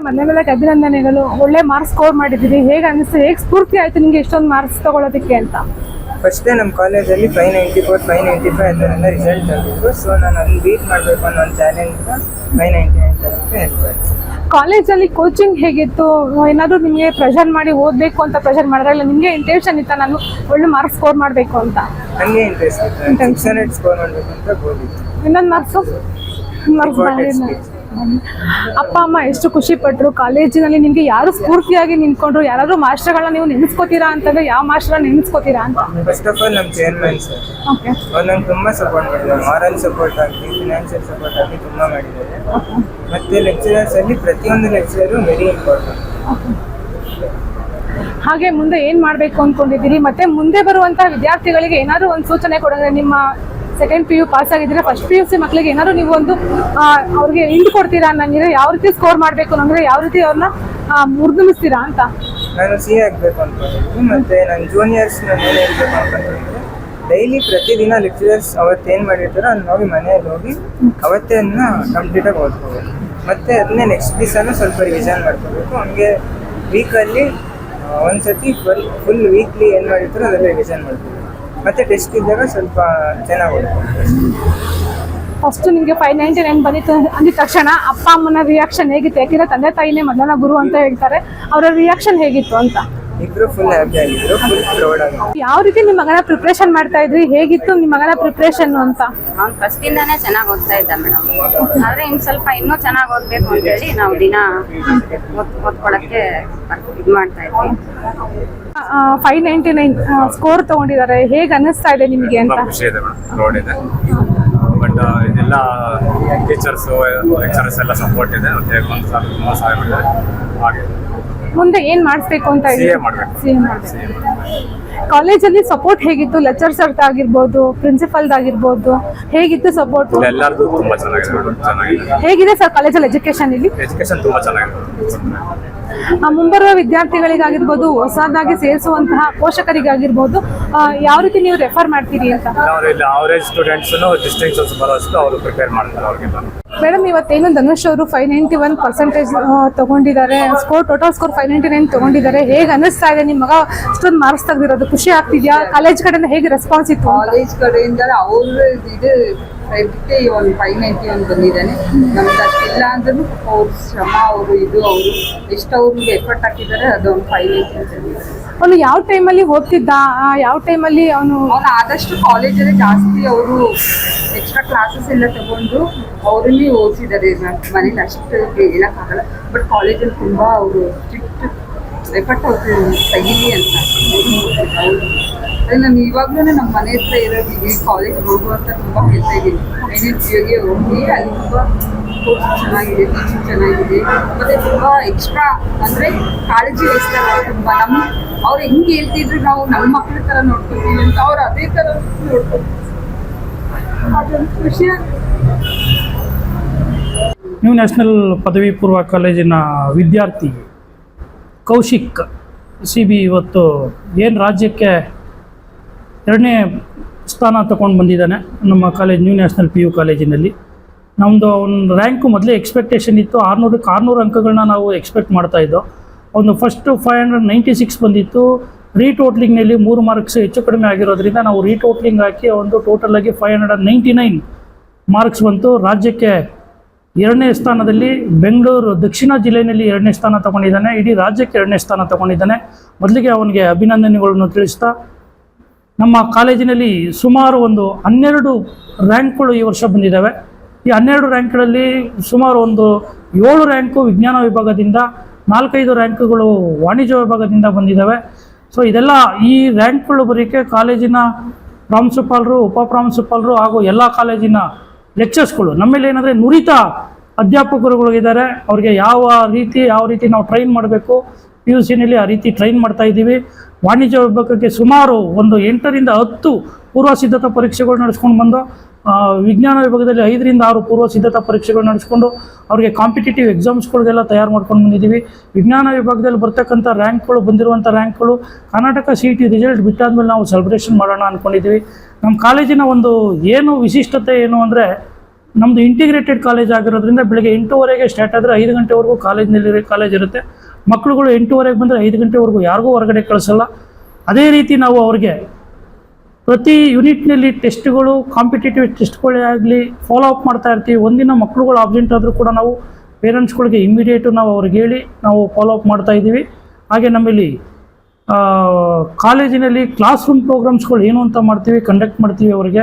ಮೊದಲನೇದಾಗಿ ಅಭಿನಂದನೆಗಳು. ಒಳ್ಳೆ ಮಾರ್ಕ್ಸ್ ಸ್ಕೋರ್ ಮಾಡಿದ್ದೀರಿ. ಹೇಗೆ ಅನಿಸ್ತು, ಹೇಗೆ ಸ್ಫೂರ್ತಿ ಆಯ್ತು ನಿಮಗೆ ಇಷ್ಟೊಂದು ಮಾರ್ಕ್ಸ್ ತಗೊಳ್ಳೋದಕ್ಕೆ ಅಂತ? ಫಸ್ಟ್ ನಮ್ಮ ಕಾಲೇಜಲ್ಲಿ 594, 595 ಅದನ್ನೆಲ್ಲ ರಿಸಲ್ಟ್ ಆಗಿತ್ತು. ಸೊ ನಾನು ಅದನ್ನು ಬೀಟ್ ಮಾಡಬೇಕು ಅನ್ನೋ ಒಂದು ಚಾಲೆಂಜ್ 599 ತರೋಕ್ಕೆ ಹೆಲ್ಪ್ ಆಯಿತು. ಕಾಲೇಜಲ್ಲಿ ಕೋಚಿಂಗ್ ಹೇಗಿತ್ತು? ಏನಾದರೂ ನಿಮಗೆ ಪ್ರೆಷರ್ ಮಾಡಿ ಓದಬೇಕು ಅಂತ ಪ್ರೆಷರ್ ಮಾಡಿದ್ರೆ, ಇಲ್ಲ ನಿಮಗೆ ಇಂಟೆನ್ಷನ್ ಇತ್ತ ನಾನು ಒಳ್ಳೆ ಮಾರ್ಕ್ಸ್ ಸ್ಕೋರ್ ಮಾಡಬೇಕು ಅಂತ? ನನಗೆ ಇಂಟ್ರೆಸ್ಟ್ ಇತ್ತು, 600 ಸ್ಕೋರ್ ಮಾಡಬೇಕು ಅಂತ ಗೋಲಿತ್ತು. ಇನ್ನೊಂದು ಮಾರ್ಕ್ಸ್ ಅಪ್ಪ ಅಮ್ಮ ಎಷ್ಟು ಖುಷಿ ಪಟ್ಟರು? ಕಾಲೇಜಿನಲ್ಲಿ ನಿಮಗೆ ಯಾರು ಸ್ಫೂರ್ತಿಯಾಗಿ ನಿಂತ್ಕೊಂಡ್ರು? ಯಾರಾದರೂ ಮಾಸ್ಟರ್ಗಳನ್ನ ನೀವು ನೆನೆಸ್ಕೋತೀರಾ ಅಂತಂದ್ರೆ ಯಾವ ಮಾಸ್ಟರ್ನ ನೆನೆಸ್ಕೋತೀರಾ ಅಂತ? ಫಸ್ಟ್ ಆಫ್ ಆಲ್ ನಮ್ಮ ಚೇರ್ಮನ್ ಸರ್, ಓಕೆ, ಅವ್ರು ನಂಗೆ ತುಂಬ ಸಪೋರ್ಟ್ ಮಾಡಿದ್ದಾರೆ. ಮಾರಲ್ ಸಪೋರ್ಟ್ ಆಗಲಿ, ಫಿನಾನ್ಷಿಯಲ್ ಸಪೋರ್ಟ್ ಆಗಲಿ ತುಂಬ ಮಾಡಿದ್ದಾರೆ. ಮತ್ತು ಲೆಕ್ಚರರ್ಸಲ್ಲಿ ಪ್ರತಿಯೊಂದು ಲೆಕ್ಚರು ವೆರಿ ಇಂಪಾರ್ಟೆಂಟ್. ಹಾಗೆ ಮುಂದೆ ಏನು ಮಾಡಬೇಕು ಅಂದ್ಕೊಂಡಿದ್ದೀರಿ? ಮತ್ತು ಮುಂದೆ ಬರುವಂತಹ ವಿದ್ಯಾರ್ಥಿಗಳಿಗೆ ಏನಾದರೂ ಒಂದು ಸೂಚನೆ ಕೊಡೋದ್ರೆ, ನಿಮ್ಮ ಸೆಕೆಂಡ್ PU ಪಾಸ್ ಆಗಿದ್ರೆ ಫಸ್ಟ್ PUC ಮಕ್ಕಳಿಗೆ ಏನಾದ್ರು ನೀವು ಒಂದು ಅವ್ರಿಗೆ ಹಿಂದೆ ಕೊಡ್ತೀರಾ ಅನ್ನಂಗಿದ್ರೆ, ಯಾವ ರೀತಿ ಸ್ಕೋರ್ ಮಾಡಬೇಕು ಅನ್ನಂಗಿದ್ರೆ ಯಾವ ರೀತಿ ಅವ್ರನ್ನ ಮುರಿದುಮಿಸ್ತೀರಾ ಅಂತ? ನಾನು CA ಆಗಬೇಕು ಅಂದ್ಕೊಂಡಿದ್ದೀನಿ. ಮತ್ತು ನನ್ನ ಜೂನಿಯರ್ಸ್ ನಾನು ಏನು ಹೇಳ್ಬೇಕು ಅಂದ್ಕೊಂಡಿದ್ರೆ, ಡೈಲಿ ಪ್ರತಿದಿನ ಲೆಕ್ಚರರ್ಸ್ ಅವತ್ತೇನು ಮಾಡಿರ್ತಾರೋ ಅದನ್ನ ಹೋಗಿ ಮನೆಯಲ್ಲಿ ಹೋಗಿ ಅವತ್ತೇ ಅದನ್ನ ಕಂಪ್ಲೀಟಾಗಿ ಓದ್ಕೋಬೇಕು. ಮತ್ತು ಅದನ್ನೇ ನೆಕ್ಸ್ಟ್ ದಿವಸನೂ ಸ್ವಲ್ಪ ರಿವಿಷನ್ ಮಾಡ್ಕೋಬೇಕು. ಹಂಗೆ ವೀಕಲ್ಲಿ ಒಂದ್ಸತಿ ಫುಲ್ ವೀಕ್ಲಿ ಏನು ಮಾಡಿರ್ತಾರೋ ಅದೆಲ್ಲ ರಿವಿಷನ್ ಮಾಡ್ಕೋಬೇಕು. ಮತ್ತು ಟೆಸ್ಟ್ ಇದ್ದಾಗ ಸ್ವಲ್ಪ ಚೆನ್ನಾಗಿ ಓದ್ಕೋಬೇಕು. ಫಸ್ಟ್ ನಿಮಗೆ 599 ಬಂದಿತ್ತು ಅಂದಿದ ತಕ್ಷಣ ಅಪ್ಪ ಅಮ್ಮನ ರಿಯಾಕ್ಷನ್ ಹೇಗಿತ್ತು? ಯಾಕೆಂದರೆ ತಂದೆ ತಾಯಿನೇ ಮೊದಲ ಗುರು ಅಂತ ಹೇಳ್ತಾರೆ. ಅವರ ರಿಯಾಕ್ಷನ್ ಹೇಗಿತ್ತು ಅಂತ? ಇಬ್ಬರು ಫುಲ್ ಹ್ಯಾಪಿ ಆಗಿದ್ರು, ಫುಲ್ ಪ್ರೌಡ್ ಆಗಿದ್ರು. ಯಾವ ರೀತಿ ನಿಮ್ಮ ಮಗನ ಪ್ರಿಪ್ರೇಷನ್ ಮಾಡ್ತಾ ಇದ್ರಿ? ಹೇಗಿತ್ತು ನಿಮ್ಮ ಮಗನ ಪ್ರಿಪ್ರೇಷನ್ ಅಂತ? ಅವ್ನು ಫಸ್ಟಿಂದಾನೇ ಚೆನ್ನಾಗಿ ಓದ್ತಾ ಇದ್ದ ಮೇಡಮ್. ಆದರೆ ಇನ್ನು ಸ್ವಲ್ಪ ಇನ್ನೂ ಚೆನ್ನಾಗಿ ಓದಬೇಕು ಅಂತೇಳಿ ನಾವು ದಿನ ಓದ್ಕೊಳ್ಳೋಕ್ಕೆ ಇದು ಮಾಡ್ತಾ ಇದ್ವಿ. 599 ಸ್ಕೋರ್ ತಗೊಂಡಿದ್ದಾರೆ. ಹೇಗೆ ಅನ್ನಿಸ್ತಾ ಇದೆ ನಿಮಗೆ ಅಂತ? ಖುಷಿ ಇದೆ ಮೇಡಮ್, ಪ್ರೌಡ್ ಇದೆ. ಬಟ್ ಇದೆಲ್ಲ ಟೀಚರ್ಸು ಲೆಕ್ಚರರ್ಸ್ ಎಲ್ಲ ಸಪೋರ್ಟ್ ಇದೆ. ಮತ್ತು ಒಂದು ಸಾಲ ತುಂಬ ಸಹಾಯ ಮಾಡಿದ್ದಾರೆ. ಹಾಗೆ ಮುಂದೆ ಏನು ಮಾಡಿಸ್ಬೇಕು ಅಂತ CA ಮಾಡಬೇಕು. ಕಾಲೇಜಲ್ಲಿ ಸಪೋರ್ಟ್ ಹೇಗಿತ್ತು? ಲೆಕ್ಚರ್ಸ್ ಆಗಿರ್ಬೋದು, ಪ್ರಿನ್ಸಿಪಲ್ದಾಗಿರ್ಬೋದು, ಹೇಗಿತ್ತು ಸಪೋರ್ಟ್? ಎಲ್ಲರದು ತುಂಬ ಚೆನ್ನಾಗಿದೆ ಮೇಡಮ್, ಚೆನ್ನಾಗಿದೆ. ಹೇಗಿದೆ ಸರ್ ಕಾಲೇಜಲ್ಲಿ ಎಜುಕೇಶನ್? ಇಲ್ಲಿ ಎಜುಕೇಶನ್ ತುಂಬ ಚೆನ್ನಾಗಿದೆ. ಮುಂಬರುವ ವಿದ್ಯಾರ್ಥಿಗಳಿಗಾಗಿರ್ಬೋದು, ಹೊಸದಾಗಿ ಸೇರಿಸುವಂತಹ ಪೋಷಕರಿಗಾಗಿರ್ಬೋದು, ಯಾವ ರೀತಿ ನೀವು ರೆಫರ್ ಮಾಡ್ತೀರಿ ಅಂತ? ಅವರು ಇಲ್ಲಿ ಅವರೇಜ್ ಸ್ಟೂಡೆಂಟ್ಸನ್ನು ಡಿಸ್ಟಿಂಕ್ಷನ್ಸ್ ಬರೋಷ್ಟು ಅವರು ಪ್ರಿಪೇರ್ ಮಾಡ್ತಾರೆ ಅವ್ರಿಗೆಲ್ಲ. ಮೇಡಮ್, ಇವತ್ತೇನು ಧನುಷ್ ಅವರು 591% ತಗೊಂಡಿದ್ದಾರೆ. ಟೋಟಲ್ ಸ್ಕೋರ್ 599 ತಗೊಂಡಿದ್ದಾರೆ. ಹೇಗೆ ಅನ್ನಿಸ್ತಾ ಇದೆ? ನಿಮ್ಮ ಮಗ ಇಷ್ಟೊಂದು ಮಾರ್ಕ್ಸ್ ತೆಗೆದಿರೋದು ಖುಷಿ ಆಗ್ತಿದ್ಯಾ? ಕಾಲೇಜ್ ಕಡೆಯಿಂದ ಹೇಗೆ ರೆಸ್ಪಾನ್ಸ್ ಇತ್ತು? ಕಾಲೇಜ್ ಕಡೆಯಿಂದ ಅವ್ರ ಇದು ಇದಕ್ಕೆ ಒಂದು 591 ಬಂದಿದ್ದಾನೆ. ನಮ್ದು ಅಷ್ಟಿಲ್ಲ ಅಂದ್ರೂ ಅವ್ರ ಶ್ರಮ, ಅವರು ಎಷ್ಟು ಅವ್ರಿಗೆ ಎಫರ್ಟ್ ಹಾಕಿದ್ದಾರೆ, ಅದೊಂದು 591. ಅವನು ಯಾವ ಟೈಮಲ್ಲಿ ಓದ್ತಿದ್ದ? ಯಾವ ಟೈಮಲ್ಲಿ ಅವನು ಆದಷ್ಟು ಕಾಲೇಜಲ್ಲಿ ಜಾಸ್ತಿ ಅವರು ಎಕ್ಸ್ಟ್ರಾ ಕ್ಲಾಸಸ್ ಎಲ್ಲ ತಗೊಂಡು ಅವರನ್ನೇ ಓದಿಸಿದ್ದಾರೆ. ಮನೇಲಿ ಅಷ್ಟು ಹೇಳೋಕ್ಕಾಗಲ್ಲ, ಬಟ್ ಕಾಲೇಜಲ್ಲಿ ತುಂಬ ಅವರು ಸ್ಟ್ರಿಕ್ಟ್ ಎಫರ್ಟ್ ಅವ್ರು ತೆಗೀಲಿ ಅಂತ. ಅದೇ ನಾನು ಇವಾಗಲೂ ನಮ್ಮ ಮನೆ ಹತ್ರ ಇರೋದಿಗೆ ಕಾಲೇಜ್ ಹೋಗುವಂತ ತುಂಬ ಹೇಳ್ತಾ ಇದ್ದೀನಿ. NNPUಗೆ ಹೋಗಿ ಅಲ್ಲಿ ತುಂಬ ಕೋರ್ಸ್ ಚೆನ್ನಾಗಿದೆ, ಟೀಚಿಂಗ್ ಚೆನ್ನಾಗಿದೆ. ಮತ್ತು ತುಂಬ ಎಕ್ಸ್ಟ್ರಾ ಅಂದರೆ ಕಾಳಜಿ ವಹಿಸ್ತಾರೆ ತುಂಬ. ಅವ್ರು ಹೆಂಗೆ ಹೇಳ್ತಿದ್ರು ನಾವು ನಮ್ಮ ಮಕ್ಕಳ ಥರ ನೋಡ್ಕೊತೀವಿ ಅಂತ, ಅವ್ರು ಅದೇ ಥರ ನೋಡ್ಕೊತೀವಿ. ಅದೊಂದು ಖುಷಿ ಆಗುತ್ತೆ. ನ್ಯೂ ನ್ಯಾಷನಲ್ ಪದವಿ ಪೂರ್ವ ಕಾಲೇಜಿನ ವಿದ್ಯಾರ್ಥಿ ಕೌಶಿಕ್ CB ಇವತ್ತು ಏನು ರಾಜ್ಯಕ್ಕೆ 2ನೇ ಸ್ಥಾನ ತಗೊಂಡು ಬಂದಿದ್ದಾನೆ ನಮ್ಮ ಕಾಲೇಜ್ ನ್ಯೂ ನ್ಯಾಷನಲ್ PU ಕಾಲೇಜಿನಲ್ಲಿ. ನಮ್ಮದು ಒಂದು ರ್ಯಾಂಕು ಮೊದಲೇ ಎಕ್ಸ್ಪೆಕ್ಟೇಷನ್ ಇತ್ತು. 600ಕ್ಕೆ 600 ಅಂಕಗಳನ್ನ ನಾವು ಎಕ್ಸ್ಪೆಕ್ಟ್ ಮಾಡ್ತಾಯಿದ್ದೋ. ಒಂದು ಫಸ್ಟು 596 ಬಂದಿತ್ತು. ರೀಟೋಟ್ಲಿಂಗ್ನಲ್ಲಿ 3 ಮಾರ್ಕ್ಸ್ ಹೆಚ್ಚು ಕಡಿಮೆ ಆಗಿರೋದ್ರಿಂದ ನಾವು ರೀಟೋಟ್ಲಿಂಗ್ ಹಾಕಿ ಒಂದು ಟೋಟಲಾಗಿ 599 ಮಾರ್ಕ್ಸ್ ಬಂತು. ರಾಜ್ಯಕ್ಕೆ 2ನೇ ಸ್ಥಾನದಲ್ಲಿ ಬೆಂಗಳೂರು ದಕ್ಷಿಣ ಜಿಲ್ಲೆಯಲ್ಲಿ 2ನೇ ಸ್ಥಾನ ತಗೊಂಡಿದ್ದಾನೆ. ಇಡೀ ರಾಜ್ಯಕ್ಕೆ 2ನೇ ಸ್ಥಾನ ತಗೊಂಡಿದ್ದಾನೆ. ಮೊದಲಿಗೆ ಅವನಿಗೆ ಅಭಿನಂದನೆಗಳನ್ನು ತಿಳಿಸ್ತಾ, ನಮ್ಮ ಕಾಲೇಜಿನಲ್ಲಿ ಸುಮಾರು ಒಂದು 12 ರ್ಯಾಂಕ್ಗಳು ಈ ವರ್ಷ ಬಂದಿದ್ದಾವೆ. ಈ 12 ರ್ಯಾಂಕ್ಗಳಲ್ಲಿ ಸುಮಾರು ಒಂದು 7 ರ್ಯಾಂಕು ವಿಜ್ಞಾನ ವಿಭಾಗದಿಂದ, 4-5 ರ್ಯಾಂಕ್ಗಳು ವಾಣಿಜ್ಯ ವಿಭಾಗದಿಂದ ಬಂದಿದ್ದಾವೆ. ಸೊ ಇದೆಲ್ಲ ಈ ರ್ಯಾಂಕ್ಗಳು ಬರೋಕ್ಕೆ ಕಾಲೇಜಿನ ಪ್ರಾಂಶುಪಾಲರು, ಉಪಪ್ರಾಂಶುಪಾಲರು ಹಾಗೂ ಎಲ್ಲ ಕಾಲೇಜಿನ ಲೆಕ್ಚರ್ಸ್ಗಳು ನಮ್ಮೇಲೆ ಏನಂದರೆ ನುರಿತ ಅಧ್ಯಾಪಕರುಗಳಿದ್ದಾರೆ. ಅವ್ರಿಗೆ ಯಾವ ರೀತಿ ನಾವು ಟ್ರೈನ್ ಮಾಡಬೇಕು, PUCನಲ್ಲಿ ಆ ರೀತಿ ಟ್ರೈನ್ ಮಾಡ್ತಾ ಇದ್ದೀವಿ. ವಾಣಿಜ್ಯ ವಿಭಾಗಕ್ಕೆ ಸುಮಾರು ಒಂದು 8ರಿಂದ 10 ಪೂರ್ವ ಸಿದ್ಧತಾ ಪರೀಕ್ಷೆಗಳು ನಡೆಸ್ಕೊಂಡು ಬಂದು, ವಿಜ್ಞಾನ ವಿಭಾಗದಲ್ಲಿ 5ರಿಂದ 6 ಪೂರ್ವ ಸಿದ್ಧತಾ ಪರೀಕ್ಷೆಗಳು ನಡೆಸ್ಕೊಂಡು ಅವ್ರಿಗೆ ಕಾಂಪಿಟೇಟಿವ್ ಎಕ್ಸಾಮ್ಸ್ಗಳಿಗೆಲ್ಲ ತಯಾರು ಮಾಡ್ಕೊಂಡು ಬಂದಿದ್ದೀವಿ. ವಿಜ್ಞಾನ ವಿಭಾಗದಲ್ಲಿ ಬರ್ತಕ್ಕಂಥ ರ್ಯಾಂಕ್ಗಳು, ಬಂದಿರುವಂಥ ರ್ಯಾಂಕ್ಗಳು ಕರ್ನಾಟಕ CET ರಿಸಲ್ಟ್ ಬಿಟ್ಟಾದ್ಮೇಲೆ ನಾವು ಸೆಲೆಬ್ರೇಷನ್ ಮಾಡೋಣ ಅಂದ್ಕೊಂಡಿದ್ದೀವಿ. ನಮ್ಮ ಕಾಲೇಜಿನ ಒಂದು ವಿಶಿಷ್ಟತೆ ಏನು ಅಂದರೆ, ನಮ್ಮದು ಇಂಟಿಗ್ರೇಟೆಡ್ ಕಾಲೇಜ್ ಆಗಿರೋದ್ರಿಂದ ಬೆಳಗ್ಗೆ 8:30ಗೆ ಸ್ಟಾರ್ಟ್ ಆದರೆ 5 ಗಂಟೆವರೆಗೂ ಕಾಲೇಜ್ ಇರುತ್ತೆ. ಮಕ್ಕಳುಗಳು 8:30ಗೆ ಬಂದರೆ 5 ಗಂಟೆವರೆಗೂ ಯಾರಿಗೂ ಹೊರಗಡೆ ಕಳಿಸಲ್ಲ. ಅದೇ ರೀತಿ ನಾವು ಅವ್ರಿಗೆ ಪ್ರತಿ ಯೂನಿಟ್ನಲ್ಲಿ ಟೆಸ್ಟ್ಗಳು, ಕಾಂಪಿಟೇಟಿವ್ ಟೆಸ್ಟ್ಗಳೇ ಆಗಲಿ ಫಾಲೋ ಅಪ್ ಮಾಡ್ತಾ ಇರ್ತೀವಿ. ಒಂದಿನ ಮಕ್ಕಳುಗಳು ಆಬ್ಸೆಂಟ್ ಆದರೂ ಕೂಡ ನಾವು ಪೇರೆಂಟ್ಸ್ಗಳಿಗೆ ಇಮ್ಮಿಡಿಯೇಟು ನಾವು ಅವ್ರಿಗೆ ಹೇಳಿ ನಾವು ಫಾಲೋ ಅಪ್ ಮಾಡ್ತಾ ಇದ್ದೀವಿ. ಹಾಗೆ ನಮ್ಮಲ್ಲಿ ಕಾಲೇಜಿನಲ್ಲಿ ಕ್ಲಾಸ್ ರೂಮ್ ಪ್ರೋಗ್ರಾಮ್ಸ್ಗಳು ಏನು ಅಂತ ಮಾಡ್ತೀವಿ, ಕಂಡಕ್ಟ್ ಮಾಡ್ತೀವಿ. ಅವರಿಗೆ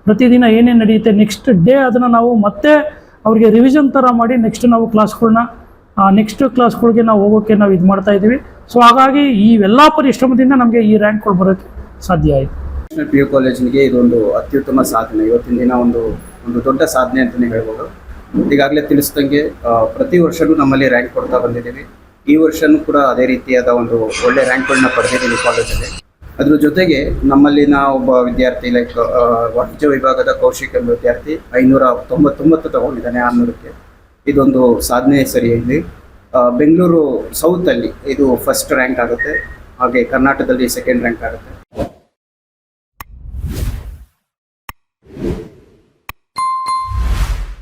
ಪ್ರತಿದಿನ ಏನೇನು ನಡೆಯುತ್ತೆ ನೆಕ್ಸ್ಟ್ ಡೇ ಅದನ್ನು ನಾವು ಮತ್ತೆ ಅವರಿಗೆ ರಿವಿಷನ್ ಥರ ಮಾಡಿ ನೆಕ್ಸ್ಟ್ ನಾವು ನೆಕ್ಸ್ಟ್ ಕ್ಲಾಸ್ಗಳಿಗೆ ನಾವು ಹೋಗೋಕ್ಕೆ ನಾವು ಇದು ಮಾಡ್ತಾ ಇದ್ದೀವಿ. ಸೊ ಹಾಗಾಗಿ ಇವೆಲ್ಲ ಪರಿಶ್ರಮದಿಂದ ನಮಗೆ ಈ ರ್ಯಾಂಕ್ಗಳು ಬರೋಕ್ಕೆ ಸಾಧ್ಯ ಆಯಿತು. ನ್ಯಾಷನಲ್ PU ಕಾಲೇಜಿಗೆ ಇದೊಂದು ಅತ್ಯುತ್ತಮ ಸಾಧನೆ, ಇವತ್ತಿನ ದಿನ ಒಂದು ದೊಡ್ಡ ಸಾಧನೆ ಅಂತಲೇ ಹೇಳ್ಬೋದು. ಈಗಾಗಲೇ ತಿಳಿಸ್ದಂಗೆ ಪ್ರತಿ ವರ್ಷವೂ ನಮ್ಮಲ್ಲಿ ರ್ಯಾಂಕ್ ಕೊಡ್ತಾ ಬಂದಿದ್ದೀವಿ. ಈ ವರ್ಷವೂ ಕೂಡ ಅದೇ ರೀತಿಯಾದ ಒಂದು ಒಳ್ಳೆ ರ್ಯಾಂಕ್ಗಳನ್ನ ಪಡೆದಿದ್ದೀವಿ ಕಾಲೇಜಲ್ಲಿ. ಅದ್ರ ಜೊತೆಗೆ ನಮ್ಮಲ್ಲಿನ ಒಬ್ಬ ವಿದ್ಯಾರ್ಥಿ ವಾಣಿಜ್ಯ ವಿಭಾಗದ ಕೌಶಿಕ್ ಎಂಬ ವಿದ್ಯಾರ್ಥಿ 599 ತಗೊಂಡಿದ್ದಾನೆ 600ಕ್ಕೆ. ಇದೊಂದು ಸಾಧನೆ ಸರಿಯಾಗಿದೆ. ಬೆಂಗಳೂರು ಸೌತಲ್ಲಿ ಇದು ಫಸ್ಟ್ ರ್ಯಾಂಕ್ ಆಗುತ್ತೆ, ಹಾಗೆ ಕರ್ನಾಟಕದಲ್ಲಿ ಸೆಕೆಂಡ್ ರ್ಯಾಂಕ್ ಆಗುತ್ತೆ.